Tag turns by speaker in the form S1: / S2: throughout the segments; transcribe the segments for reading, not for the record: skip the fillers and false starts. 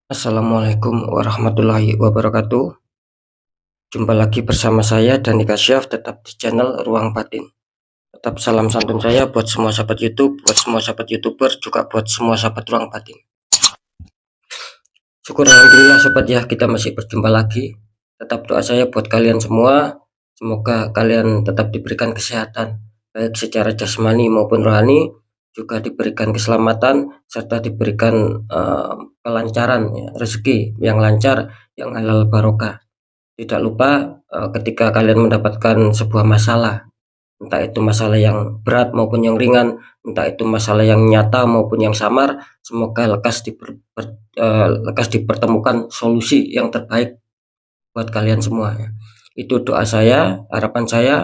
S1: Assalamualaikum warahmatullahi wabarakatuh. Jumpa lagi bersama saya Dani Kasyaf, tetap di channel Ruang Batin. Tetap salam santun saya buat semua sahabat YouTube, buat semua sahabat YouTuber, juga buat semua sahabat Ruang Batin. Syukur alhamdulillah sobat ya, kita masih berjumpa lagi. Tetap doa saya buat kalian semua, semoga kalian tetap diberikan kesehatan, baik secara jasmani maupun rohani, juga diberikan keselamatan serta diberikan kelancaran ya, rezeki yang lancar, yang halal barokah. Tidak lupa ketika kalian mendapatkan sebuah masalah, entah itu masalah yang berat maupun yang ringan, entah itu masalah yang nyata maupun yang samar, semoga lekas dipertemukan solusi yang terbaik buat kalian semua ya. Itu doa saya, harapan saya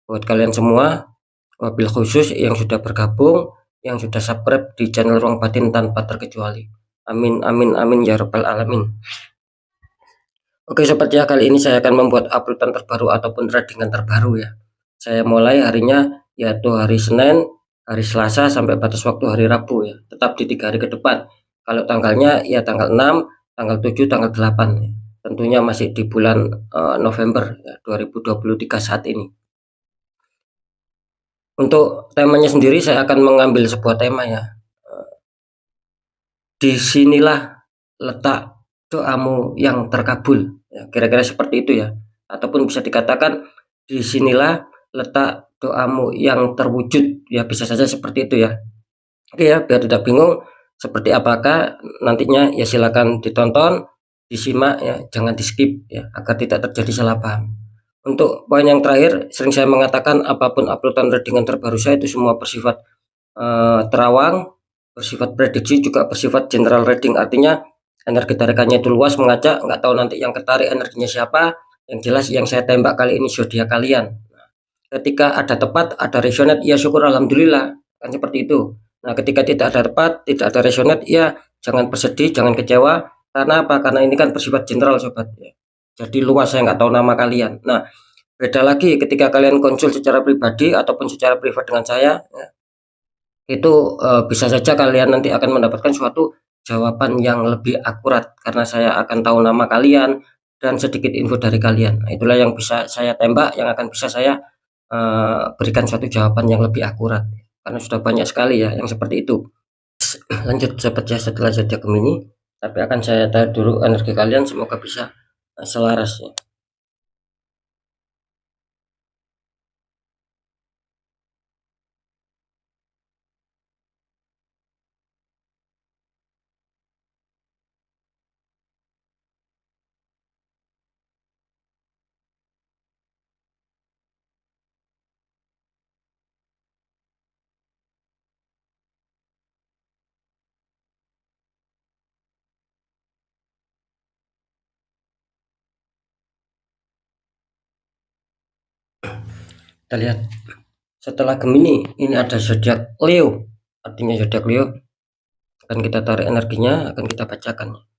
S1: buat kalian semua, wabil khusus yang sudah bergabung, yang sudah subscribe di channel Ruang Batin tanpa terkecuali. Amin amin amin ya rabbal alamin. Oke sobat ya, kali ini saya akan membuat uploadan terbaru ataupun tradingan terbaru ya. Saya mulai harinya yaitu hari Senin, hari Selasa sampai batas waktu hari Rabu ya. Tetap di 3 hari ke depan. Kalau tanggalnya ya tanggal 6, tanggal 7, tanggal 8 ya. Tentunya masih di bulan November ya, 2023 saat ini. Untuk temanya sendiri saya akan mengambil sebuah tema ya. Disinilah letak doamu yang terkabul ya, kira-kira seperti itu ya, ataupun bisa dikatakan disinilah letak doamu yang terwujud ya, bisa saja seperti itu ya. Oke ya, biar tidak bingung seperti apakah nantinya ya, silakan ditonton, disimak ya, jangan di skip ya, agar tidak terjadi salah paham. Untuk poin yang terakhir, sering saya mengatakan apapun uploadan readingan terbaru saya itu semua bersifat terawang, bersifat prediksi, juga bersifat general reading, artinya energi tarikannya itu luas, mengajak, nggak tahu nanti yang ketarik energinya siapa. Yang jelas yang saya tembak kali ini zodiak kalian. Ketika ada tepat, ada resonate, ya syukur alhamdulillah, kan seperti itu. Nah ketika tidak ada tepat, tidak ada resonate, ya jangan bersedih, jangan kecewa. Karena apa? Karena ini kan bersifat general sobat ya. Jadi luas, saya nggak tahu nama kalian. Nah beda lagi ketika kalian konsul secara pribadi ataupun secara privat dengan saya ya, itu bisa saja kalian nanti akan mendapatkan suatu jawaban yang lebih akurat, karena saya akan tahu nama kalian dan sedikit info dari kalian. Nah, itulah yang bisa saya tembak, yang akan bisa saya berikan suatu jawaban yang lebih akurat, karena sudah banyak sekali ya yang seperti itu. Lanjut sobat ya, setelah zodiak Gemini, tapi akan saya tahu dulu energi kalian, semoga bisa selaras ya. Kita lihat setelah Gemini ini ada zodiak Leo, artinya zodiak Leo akan kita tarik energinya, akan kita bacakan.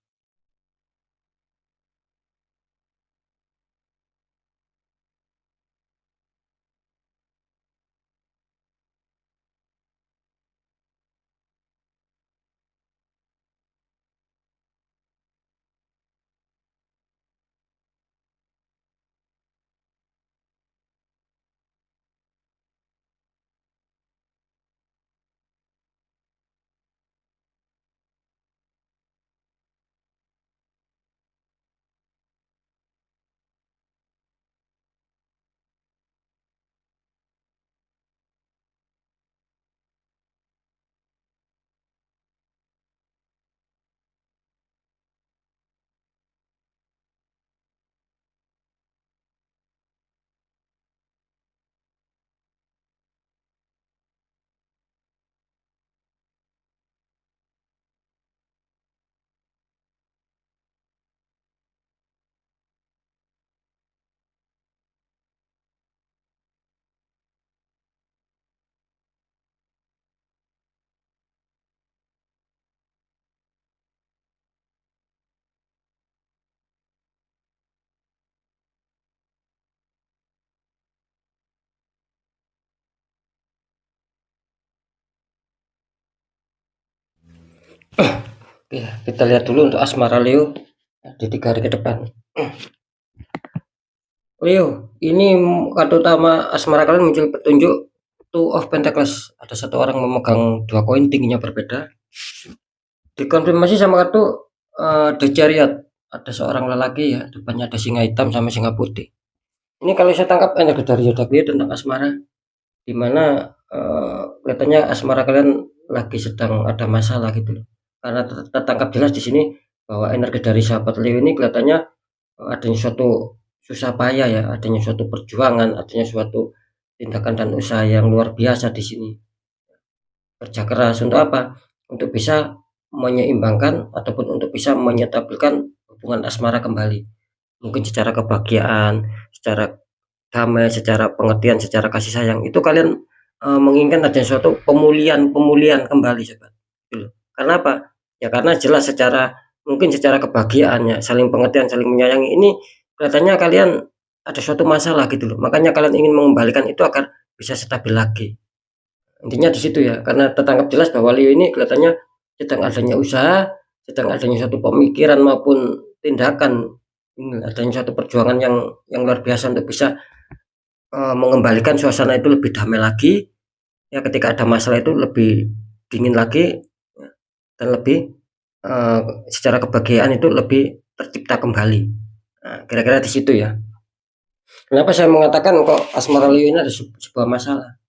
S1: Oke, kita lihat dulu untuk asmara Leo di 3 hari ke depan. Leo, ini kartu utama asmara kalian muncul petunjuk Two of Pentacles. Ada satu orang memegang 2 koin, tingginya berbeda. Dikonfirmasi sama kartu The Chariot. Ada seorang lelaki ya, depannya ada singa hitam sama singa putih. Ini kalau saya tangkap energi dari zodiak Leo tentang asmara, dimana kelihatannya asmara kalian lagi sedang ada masalah gitu loh. Karena tertangkap jelas di sini bahwa energi dari sahabat Leo ini kelihatannya adanya suatu susah payah ya, adanya suatu perjuangan, adanya suatu tindakan dan usaha yang luar biasa di sini. Kerja keras untuk apa? Untuk bisa menyeimbangkan ataupun untuk bisa menyetabilkan hubungan asmara kembali. Mungkin secara kebahagiaan, secara damai, secara pengertian, secara kasih sayang. Itu kalian menginginkan adanya suatu pemulihan kembali sobat. Gitu. Karena apa? Ya karena jelas secara mungkin secara kebahagiaannya, saling pengertian, saling menyayangi ini kelihatannya kalian ada suatu masalah gitu loh. Makanya kalian ingin mengembalikan itu agar bisa stabil lagi. Intinya di situ ya, karena tertangkap jelas bahwa Leo ini kelihatannya sedang adanya usaha, sedang adanya suatu pemikiran maupun tindakan, adanya suatu perjuangan yang luar biasa untuk bisa mengembalikan suasana itu lebih damai lagi. Ya ketika ada masalah itu lebih dingin lagi ya, dan lebih secara kebahagiaan itu lebih tercipta kembali. Nah, kira-kira di situ ya. Kenapa saya mengatakan kok asmara Leo ini ada sebuah masalah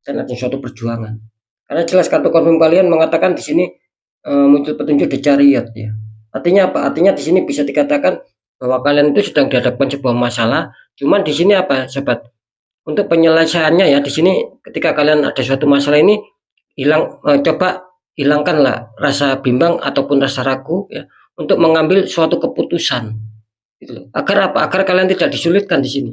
S1: dan ada suatu perjuangan? Karena jelas kartu konfirm kalian mengatakan di sini muncul petunjuk The Chariot ya. Artinya apa? Artinya di sini bisa dikatakan bahwa kalian itu sedang dihadapkan sebuah masalah. Cuman di sini apa, sobat? Untuk penyelesaiannya ya di sini ketika kalian ada suatu masalah ini coba hilangkanlah rasa bimbang ataupun rasa ragu ya untuk mengambil suatu keputusan gitu loh. Agar apa? Agar kalian tidak disulitkan di sini.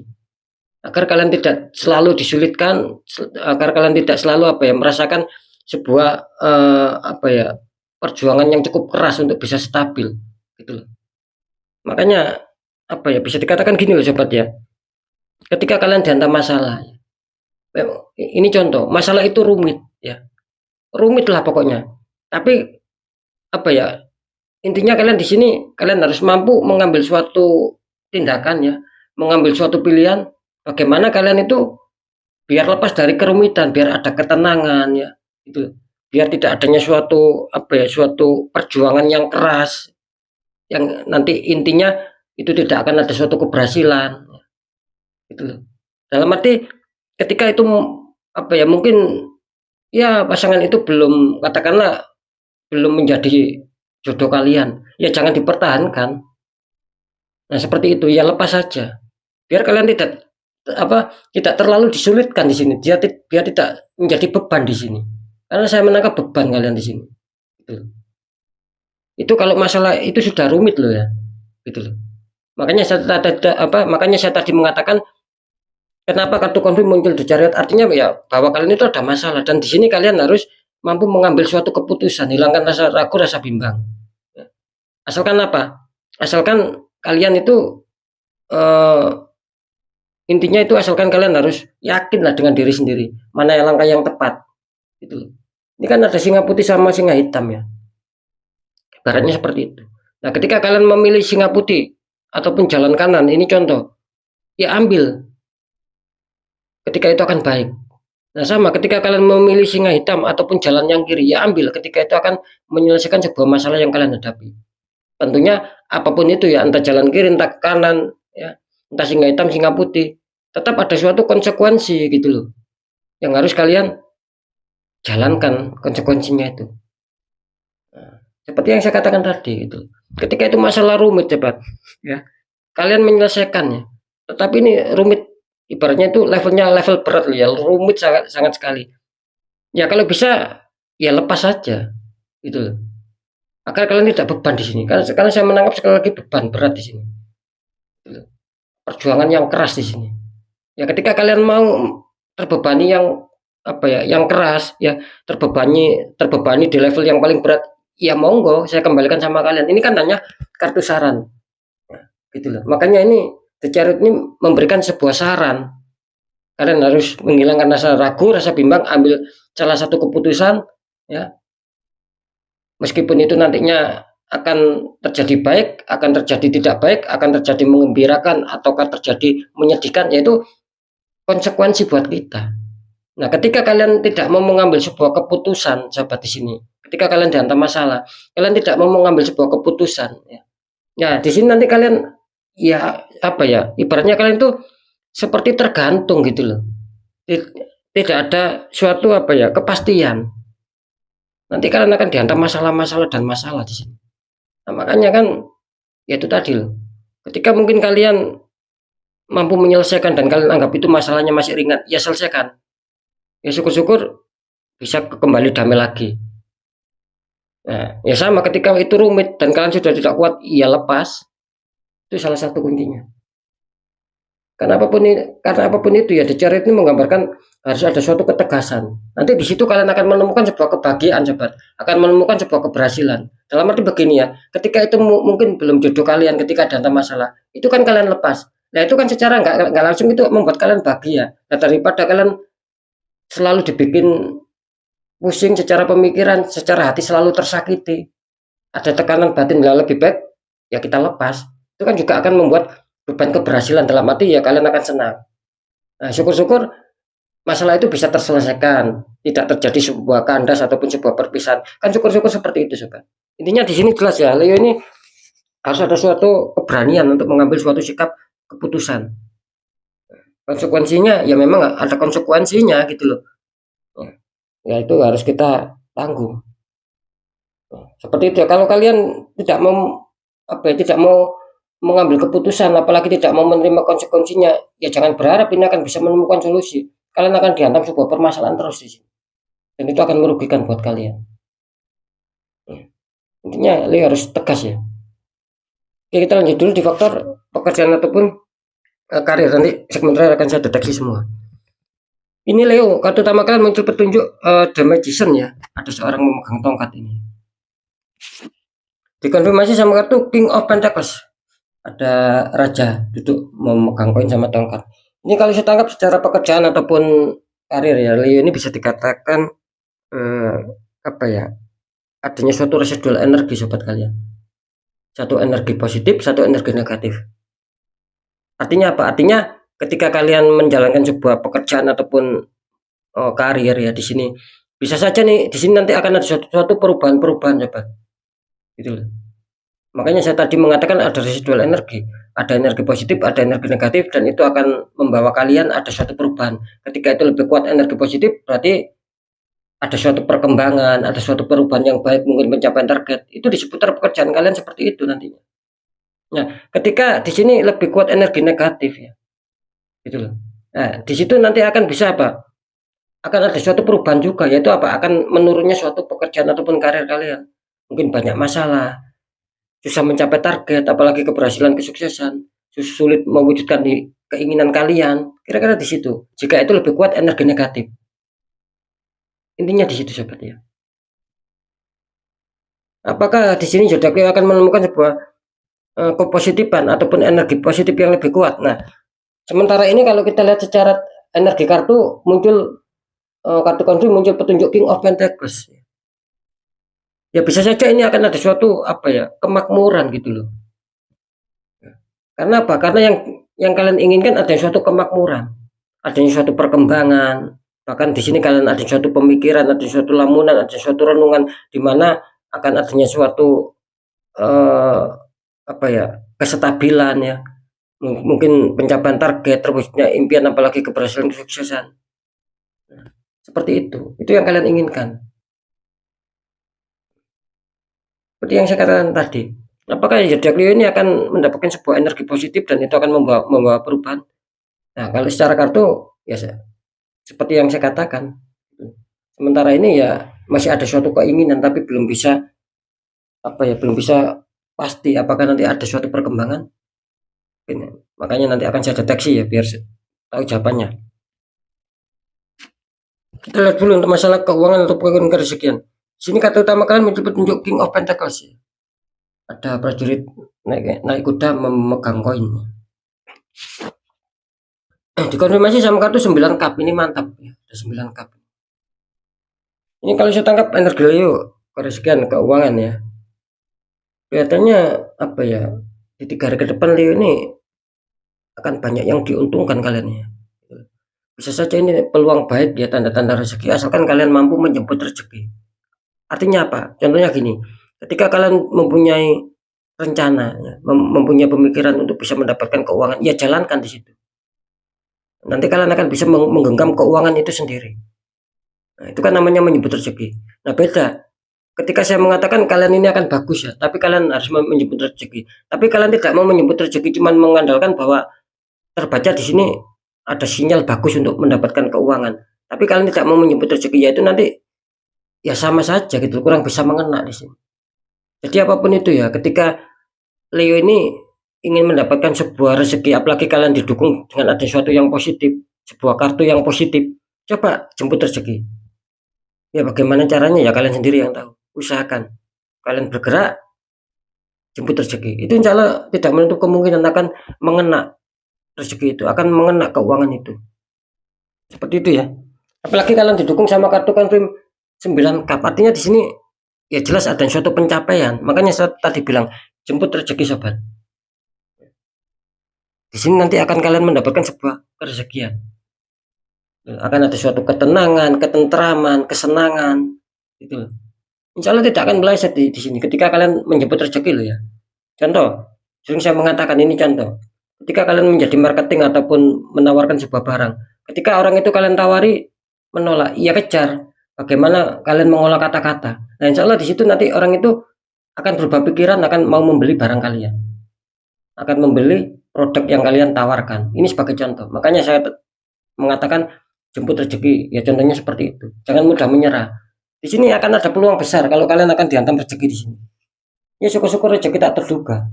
S1: Agar kalian tidak selalu disulitkan, agar kalian tidak selalu apa ya merasakan sebuah apa ya perjuangan yang cukup keras untuk bisa stabil gitu loh. Makanya apa ya bisa dikatakan gini loh sobat ya. Ketika kalian dihantam masalah, ini contoh, masalah itu rumit ya. Rumit lah pokoknya. Tapi apa ya? Intinya kalian di sini kalian harus mampu mengambil suatu tindakan ya, mengambil suatu pilihan bagaimana kalian itu biar lepas dari kerumitan, biar ada ketenangan ya. Itu. Biar tidak adanya suatu apa ya, suatu perjuangan yang keras yang nanti intinya itu tidak akan ada suatu keberhasilan. Gitu loh. Dalam arti ketika itu apa ya, mungkin ya pasangan itu belum katakanlah belum menjadi jodoh kalian, ya jangan dipertahankan. Nah, seperti itu, ya lepas saja. Biar kalian tidak apa, tidak terlalu disulitkan di sini. Biar tidak menjadi beban di sini. Karena saya menangkap beban kalian di sini. Gitu. Itu kalau masalah itu sudah rumit loh ya. Gitu loh. Makanya saya tadi mengatakan kenapa kartu konflik muncul di chariot artinya ya bahwa kalian itu ada masalah dan di sini kalian harus mampu mengambil suatu keputusan, hilangkan rasa ragu, rasa bimbang. Asalkan apa? Asalkan kalian itu intinya itu asalkan kalian harus yakinlah dengan diri sendiri mana yang langkah yang tepat. Gitu. Ini kan ada singa putih sama singa hitam ya. Ibaratnya seperti itu. Nah, ketika kalian memilih singa putih ataupun jalan kanan, ini contoh, ya ambil. Ketika itu akan baik. Nah, sama ketika kalian memilih singa hitam ataupun jalan yang kiri, ya ambil ketika itu akan menyelesaikan sebuah masalah yang kalian hadapi. Tentunya apapun itu ya, entah jalan kiri, entah kanan, ya, entah singa hitam, singa putih, tetap ada suatu konsekuensi gitu loh, yang harus kalian jalankan konsekuensinya itu. Nah, seperti yang saya katakan tadi itu, ketika itu masalah rumit cepat, ya, kalian menyelesaikannya. Tetapi ini rumit, ibaratnya itu levelnya level berat ya, rumit sangat sangat sekali. Ya kalau bisa ya lepas saja, gitu loh. Agar kalian tidak beban di sini. Karena saya menangkap sekali lagi beban berat di sini. Gitu. Perjuangan yang keras di sini. Ya ketika kalian mau terbebani yang apa ya, yang keras ya, terbebani di level yang paling berat, ya monggo saya kembalikan sama kalian. Ini kan hanya kartu saran. Ya, gitu loh. Makanya ini The Chariot ini memberikan sebuah saran. Kalian harus menghilangkan rasa ragu, rasa bimbang, ambil salah satu keputusan ya. Meskipun itu nantinya akan terjadi baik, akan terjadi tidak baik, akan terjadi mengembirakan ataukah terjadi menyedihkan, yaitu konsekuensi buat kita. Nah, ketika kalian tidak mau mengambil sebuah keputusan, sahabat di sini, ketika kalian dihantam masalah, kalian tidak mau mengambil sebuah keputusan, ya. Ya, di sini nanti kalian, ya apa ya, ibaratnya kalian tuh seperti tergantung gitu loh. Tidak ada suatu apa ya, kepastian. Nanti kalian akan dihantam masalah-masalah dan masalah di sini. Nah, makanya kan, ya itu tadi loh. Ketika mungkin kalian mampu menyelesaikan dan kalian anggap itu masalahnya masih ringan, ya selesaikan. Ya syukur-syukur bisa kembali damai lagi. Nah, ya sama ketika itu rumit dan kalian sudah tidak kuat, ya lepas. Itu salah satu kuncinya. Karena apapun itu ya, dicari ini menggambarkan harus ada suatu ketegasan. Nanti di situ kalian akan menemukan sebuah kebahagiaan, sobat. Akan menemukan sebuah keberhasilan. Dalam arti begini ya, ketika itu mungkin belum jodoh kalian, ketika ada masalah, itu kan kalian lepas. Nah itu kan secara nggak langsung itu membuat kalian bahagia. Nah, daripada kalian selalu dibikin pusing secara pemikiran, secara hati selalu tersakiti, ada tekanan batin, lebih baik ya kita lepas. Itu kan juga akan membuat beban keberhasilan, dalam arti ya kalian akan senang. Nah, syukur-syukur masalah itu bisa terselesaikan, tidak terjadi sebuah kandas ataupun sebuah perpisahan. Kan syukur-syukur seperti itu, sobat. Intinya di sini jelas ya, Leo ini harus ada suatu keberanian untuk mengambil suatu sikap keputusan. Konsekuensinya ya memang ada konsekuensinya gitu loh. Ya itu harus kita tanggung. Seperti itu ya. Kalau kalian tidak mau tidak mau mengambil keputusan, apalagi tidak mau menerima konsekuensinya, ya jangan berharap ini akan bisa menemukan solusi. Kalian akan dihantam sebuah permasalahan terus di sini. Dan itu akan merugikan buat kalian. Intinya Leo harus tegas ya. Oke, kita lanjut dulu di faktor pekerjaan ataupun karir. Nanti segmen terakhir akan saya deteksi semua. Ini Leo, kartu utama kalian muncul petunjuk The Magician ya. Ada seorang memegang tongkat ini. Dikonfirmasi sama kartu King of Pentacles. Ada raja duduk memegang koin sama tongkat. Ini kalau saya tangkap secara pekerjaan ataupun karir ya, Leo ini bisa dikatakan adanya suatu residual energi, sobat kalian. Satu energi positif, satu energi negatif. Artinya apa? Artinya ketika kalian menjalankan sebuah pekerjaan ataupun karir ya, di sini bisa saja nih, di sini nanti akan ada suatu perubahan-perubahan, sobat. Gitu loh. Makanya saya tadi mengatakan ada residual energi, ada energi positif, ada energi negatif, dan itu akan membawa kalian ada suatu perubahan. Ketika itu lebih kuat energi positif, berarti ada suatu perkembangan, ada suatu perubahan yang baik, mungkin pencapaian target. Itu di seputar pekerjaan kalian seperti itu nantinya. Nah, ketika di sini lebih kuat energi negatif ya, gitu loh. Nah, di situ nanti akan bisa apa? Akan ada suatu perubahan juga, yaitu apa? Akan menurunnya suatu pekerjaan ataupun karir kalian. Mungkin banyak masalah, susah mencapai target, apalagi keberhasilan, kesuksesan, sulit mewujudkan di keinginan kalian. Kira-kira di situ. Jika itu lebih kuat energi negatif. Intinya di situ, sobat ya. Apakah di sini zodiak Leo akan menemukan sebuah kepositifan ataupun energi positif yang lebih kuat? Nah, sementara ini kalau kita lihat secara energi kartu muncul kartu konflik muncul petunjuk King of Pentacles. Ya bisa saja ini akan ada suatu kemakmuran gitu loh. Karena apa? Karena yang kalian inginkan ada suatu kemakmuran, adanya suatu perkembangan. Bahkan di sini kalian ada suatu pemikiran, ada suatu lamunan, ada suatu renungan di mana akan adanya suatu kestabilan ya. Mungkin pencapaian target, terwujudnya impian, apalagi keberhasilan, kesuksesan. Seperti itu yang kalian inginkan. Seperti yang saya katakan tadi, apakah zodiak Leo ini akan mendapatkan sebuah energi positif dan itu akan membawa perubahan? Nah, kalau secara kartu ya seperti yang saya katakan, sementara ini ya masih ada suatu keinginan tapi belum bisa pasti apakah nanti ada suatu perkembangan. Makanya nanti akan saya deteksi ya biar tahu jawabannya. Kita lihat dulu untuk masalah keuangan atau kerezekian. Sini kata utama kalian muncul petunjuk King of Pentacles ya. Ada prajurit naik kuda memegang koin. Dikonfirmasi sama kartu 9 cup. Ini mantap ya, ada 9 cup. Ini kalau saya tangkap energi Leo, kerezekian, keuangan ya. kelihatannya apa ya, di 3 hari ke depan Leo ini akan banyak yang diuntungkan kalian ya. Bisa saja ini peluang baik ya, tanda-tanda rezeki asalkan kalian mampu menjemput rezeki. Artinya apa? Contohnya gini, ketika kalian mempunyai rencana ya, mempunyai pemikiran untuk bisa mendapatkan keuangan, ya jalankan di situ. Nanti kalian akan bisa menggenggam keuangan itu sendiri. Nah, itu kan namanya menyebut rezeki. Nah, beda. Ketika saya mengatakan kalian ini akan bagus ya, tapi kalian harus menyebut rezeki. Tapi kalian tidak mau menyebut rezeki, cuman mengandalkan bahwa terbaca di sini ada sinyal bagus untuk mendapatkan keuangan. Tapi kalian tidak mau menyebut rezeki, ya itu nanti ya sama saja gitu, kurang bisa mengena di sini. Jadi apapun itu ya, ketika Leo ini ingin mendapatkan sebuah rezeki, apalagi kalian didukung dengan ada sesuatu yang positif, sebuah kartu yang positif, coba jemput rezeki. Ya bagaimana caranya ya kalian sendiri yang tahu. Usahakan. Kalian bergerak, jemput rezeki. Itu insya Allah tidak menutup kemungkinan akan mengena rezeki itu, akan mengena keuangan itu. Seperti itu ya. Apalagi kalian didukung sama kartu krim 9 cup. Artinya di sini ya jelas ada suatu pencapaian. Makanya saya tadi bilang jemput rezeki sobat. Di sini nanti akan kalian mendapatkan sebuah kerezekian. Akan ada suatu ketenangan, ketentraman, kesenangan. Gitu. Insya Allah tidak akan meleset di sini ketika kalian menjemput rezeki loh ya. Contoh, sering saya mengatakan ini contoh. Ketika kalian menjadi marketing ataupun menawarkan sebuah barang, ketika orang itu kalian tawari menolak, iya kejar. Bagaimana kalian mengolah kata-kata. Nah, insya Allah di situ nanti orang itu akan berubah pikiran, akan mau membeli barang kalian, akan membeli produk yang kalian tawarkan. Ini sebagai contoh. Makanya saya mengatakan jemput rezeki. Ya contohnya seperti itu. Jangan mudah menyerah. Di sini akan ada peluang besar kalau kalian akan dihantam rezeki di sini. Ya syukur-syukur rezeki tak terduga.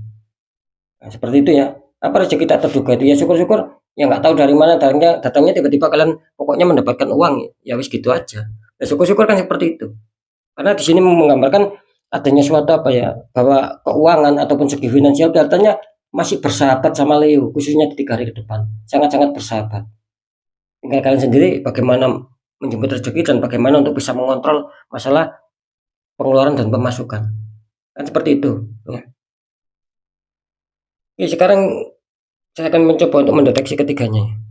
S1: Nah, seperti itu ya. Apa rezeki tak terduga itu ya syukur-syukur ya nggak tahu dari mana datangnya tiba-tiba kalian pokoknya mendapatkan uang ya wis gitu aja. Ya syukur-syukur kan seperti itu. Karena di sini menggambarkan adanya suatu apa ya bahwa keuangan ataupun segi finansial kelihatannya masih bersahabat sama Leo khususnya di 3 hari ke depan sangat-sangat bersahabat. Tinggal kalian sendiri bagaimana menjemput rezeki dan bagaimana untuk bisa mengontrol masalah pengeluaran dan pemasukan. Kan seperti itu. Ya. Oke, sekarang saya akan mencoba untuk mendeteksi ketiganya.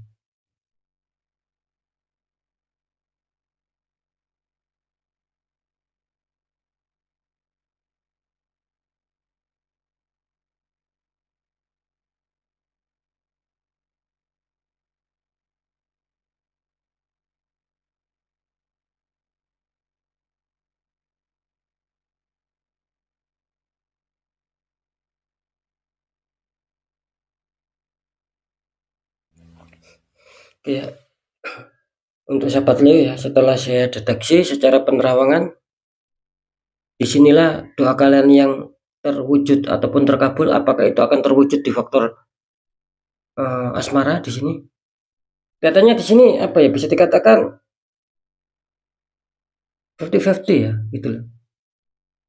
S1: Oke, ya. Untuk sahabat Leo ya, setelah saya deteksi secara penerawangan, disinilah doa kalian yang terwujud ataupun terkabul. Apakah itu akan terwujud di faktor asmara di sini? Kelihatannya di sini apa ya bisa dikatakan 50-50 ya, gitu loh.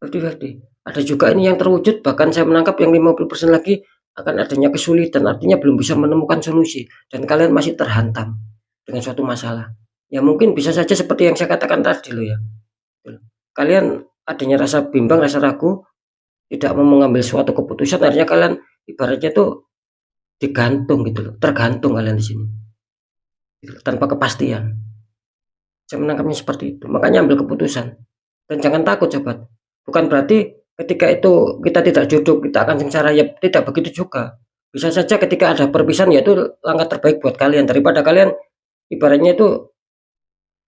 S1: 50-50. Ada juga ini yang terwujud, bahkan saya menangkap yang 50% lagi akan adanya kesulitan, artinya belum bisa menemukan solusi dan kalian masih terhantam dengan suatu masalah. Ya mungkin bisa saja seperti yang saya katakan tadi loh ya. Kalian adanya rasa bimbang, rasa ragu, tidak mau mengambil suatu keputusan, akhirnya kalian ibaratnya tuh digantung gitu loh, tergantung kalian di sini. Gitu, tanpa kepastian. Saya menangkapnya seperti itu. Makanya ambil keputusan. Dan jangan takut sobat. Bukan berarti ketika itu kita tidak jodoh, kita akan sengsara. Ya tidak begitu juga. Bisa saja ketika ada perpisahan yaitu langkah terbaik buat kalian. Daripada kalian ibaratnya itu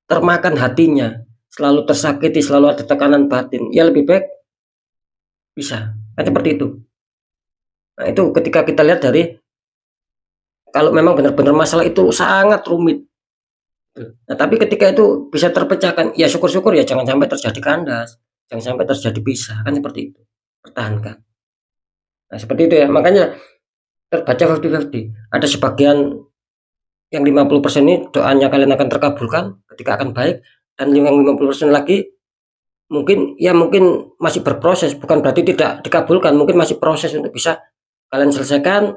S1: termakan hatinya. Selalu tersakiti, selalu ada tekanan batin. Ya lebih baik bisa. Kan seperti itu. Nah itu ketika kita lihat dari kalau memang benar-benar masalah itu sangat rumit. Nah, tapi ketika itu bisa terpecahkan, ya syukur-syukur ya jangan sampai terjadi kandas, jangan sampai terjadi pisah, kan seperti itu. Pertahankan. Nah, seperti itu ya. Makanya terbaca 50-50. Ada sebagian yang 50% ini doanya kalian akan terkabulkan ketika akan baik dan yang 50% lagi mungkin masih berproses, bukan berarti tidak dikabulkan, mungkin masih proses untuk bisa kalian selesaikan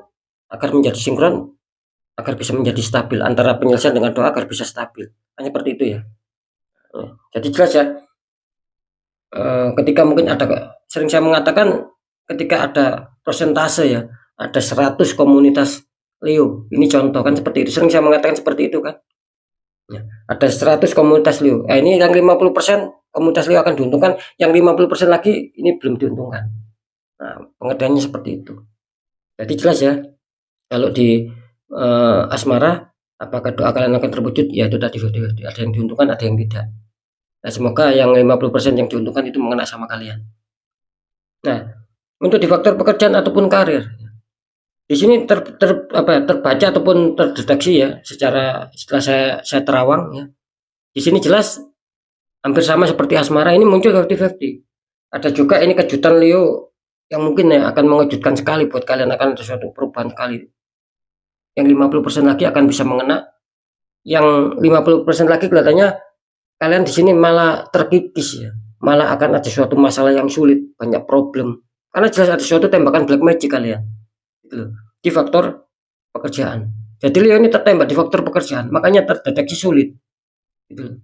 S1: agar menjadi sinkron, agar bisa menjadi stabil antara penyelesaian dengan doa agar bisa stabil. Hanya seperti itu ya. Jadi jelas ya, ketika mungkin ada sering saya mengatakan ketika ada persentase ya, ada 100 komunitas Leo, ini contoh kan seperti itu, sering saya mengatakan seperti itu kan ya, ada 100 komunitas Leo, ini yang 50% komunitas Leo akan diuntungkan, yang 50% lagi ini belum diuntungkan. Nah, pengertiannya seperti itu. Jadi jelas ya, kalau di asmara, apakah doa kalian akan terwujud? Ya itu tadi, ada yang diuntungkan, ada yang tidak. Nah, semoga yang 50% yang diuntungkan itu mengena sama kalian. Nah, untuk di faktor pekerjaan ataupun karir, di sini terbaca ataupun terdeteksi ya, setelah saya terawang ya. Di sini jelas hampir sama seperti asmara, ini muncul 50-50. Ada juga ini kejutan Leo yang mungkin ya akan mengejutkan sekali buat kalian, akan ada suatu perubahan sekali. Yang 50% lagi akan bisa mengena, yang 50% lagi kelihatannya kalian di sini malah terkikis ya, malah akan ada suatu masalah yang sulit, banyak problem. Karena jelas ada suatu tembakan black magic kalian. Gitu loh. Di faktor pekerjaan. Jadi Leo ini tertembak di faktor pekerjaan, makanya terdeteksi sulit. Gitu loh.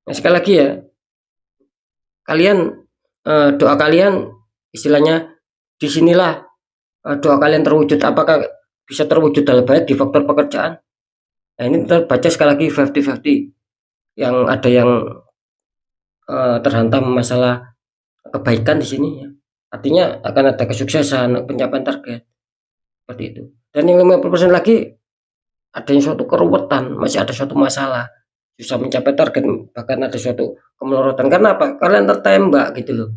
S1: Nah, sekali lagi ya, kalian doa kalian istilahnya disinilah doa kalian terwujud. Apakah bisa terwujud dalam baik di faktor pekerjaan? Nah, ini terbaca sekali lagi 50-50. Yang ada yang terhantam masalah kebaikan di sini ya. Artinya akan ada kesuksesan, pencapaian target. Seperti itu. Dan yang 50% lagi ada yang suatu keruwetan, masih ada suatu masalah, susah mencapai target, bahkan ada suatu kemelorotan. Karena apa? Kalian tertembak gitu loh.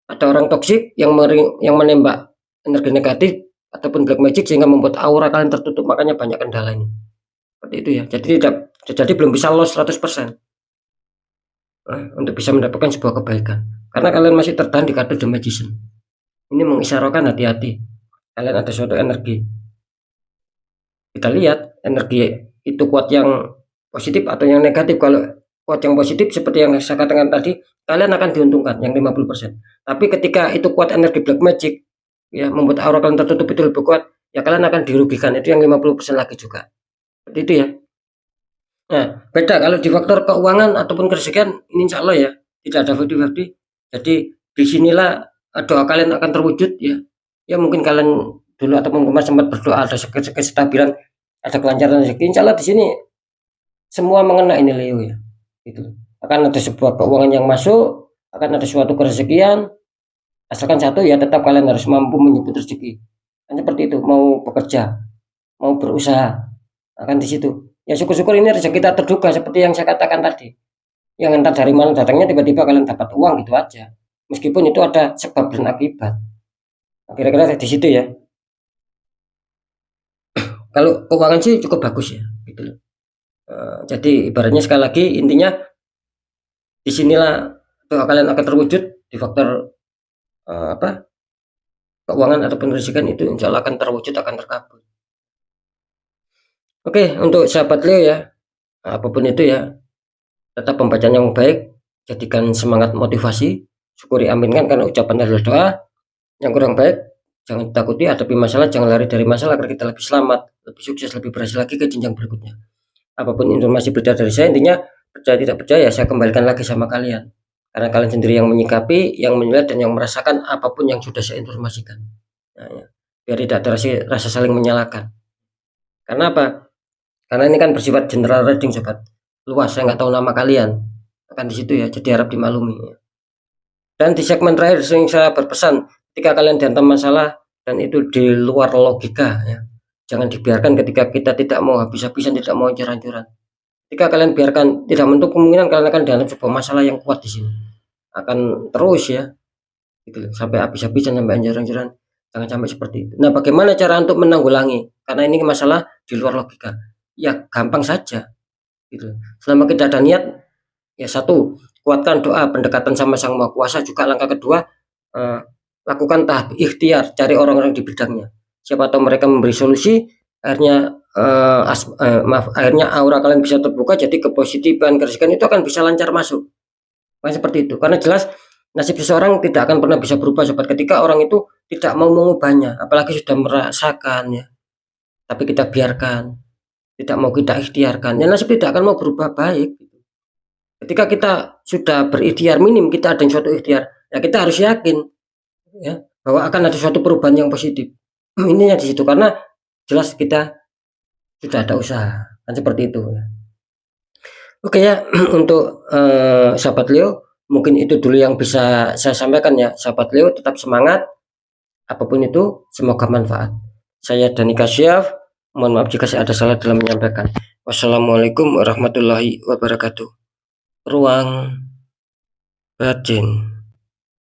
S1: Ada orang toksik yang menembak energi negatif ataupun black magic sehingga membuat aura kalian tertutup, makanya banyak kendala ini. Seperti itu ya. Jadi belum bisa loss 100%. Untuk bisa mendapatkan sebuah kebaikan. Karena kalian masih tertahan di kartu The Magician. Ini mengisyaratkan hati-hati. Kalian ada suatu energi. Kita lihat energi itu kuat yang positif atau yang negatif. Kalau kuat yang positif seperti yang saya katakan tadi, kalian akan diuntungkan yang 50%. Tapi ketika itu kuat energi black magic, ya membuat aura kalian tertutup itu lebih kuat, ya kalian akan dirugikan. Itu yang 50% lagi juga. Seperti itu ya. Nah, beda kalau di faktor keuangan ataupun kerezekian, ini insya Allah ya tidak ada 50-50. Jadi disinilah doa kalian akan terwujud ya. Ya mungkin kalian dulu ataupun kemarin sempat berdoa ada kestabilan, ada kelancaran rezeki. Insya Allah di sini semua mengena ini Leo ya. Gitu. Akan ada sebuah keuangan yang masuk, akan ada suatu kerezekian. Asalkan satu ya, tetap kalian harus mampu menyebut rezeki. Kan seperti itu, mau bekerja, mau berusaha, akan di situ. Ya syukur-syukur ini rezeki tak terduga seperti yang saya katakan tadi. Yang entah dari mana datangnya tiba-tiba kalian dapat uang gitu aja. Meskipun itu ada sebab dan akibat. Nah, kira-kira di situ ya. Kalau keuangan sih cukup bagus ya, gitu loh. Jadi ibaratnya sekali lagi intinya disinilah doa kalian akan terwujud di faktor keuangan ataupun rezeki itu insya Allah akan terwujud, akan terkabul. Oke, untuk sahabat Leo ya, apapun itu ya, tetap pembacaan yang baik, jadikan semangat motivasi, syukuri aminkan karena ucapan adalah doa. Yang kurang baik, jangan takuti, hadapi masalah, jangan lari dari masalah agar kita lebih selamat, lebih sukses, lebih berhasil lagi ke jenjang berikutnya. Apapun informasi berita dari saya, intinya percaya tidak percaya, saya kembalikan lagi sama kalian. Karena kalian sendiri yang menyikapi, yang menilai, dan yang merasakan apapun yang sudah saya informasikan. Nah, ya. Biar tidak ada rasa saling menyalahkan. Karena apa? Karena ini kan bersifat general reading sobat, luas, saya nggak tahu nama kalian, akan di situ ya, jadi harap dimaklumi. Dan di segmen terakhir sering saya berpesan, ketika kalian dihantam masalah dan itu di luar logika ya, jangan dibiarkan. Ketika kita tidak mau habis-habisan, tidak mau hancur-hancuran, ketika kalian biarkan, tidak menutup kemungkinan kalian akan dihantam sebuah masalah yang kuat di sini, akan terus ya, gitu, sampai habis-habisan, sampai hancur-hancuran. Jangan sampai seperti itu. Nah, bagaimana cara untuk menanggulangi? Karena ini masalah di luar logika. Ya gampang saja gitu. Selama kita ada niat, ya satu, kuatkan doa pendekatan sama Sang Maha Kuasa. Juga langkah kedua, lakukan tahap ikhtiar, cari orang-orang di bidangnya. Siapa tahu mereka memberi solusi, akhirnya akhirnya aura kalian bisa terbuka, jadi kepositifan, kerezekian itu akan bisa lancar masuk. Nah, seperti itu. Karena jelas nasib seseorang tidak akan pernah bisa berubah sobat ketika orang itu tidak mau mengubahnya, apalagi sudah merasakan ya. Tapi kita biarkan, tidak mau kita ikhtiarkan, ya nasib tidak akan mau berubah baik. Ketika kita sudah berikhtiar minim, kita ada suatu ikhtiar, ya kita harus yakin ya, bahwa akan ada suatu perubahan yang positif. Ininya di situ, karena jelas kita sudah ada usaha, kan seperti itu ya. Oke ya, untuk sahabat Leo, mungkin itu dulu yang bisa saya sampaikan ya. Sahabat Leo tetap semangat, apapun itu semoga manfaat. Saya Dani Kasyaf, mohon maaf jika saya ada salah dalam menyampaikan. Wassalamualaikum warahmatullahi wabarakatuh. Ruang batin.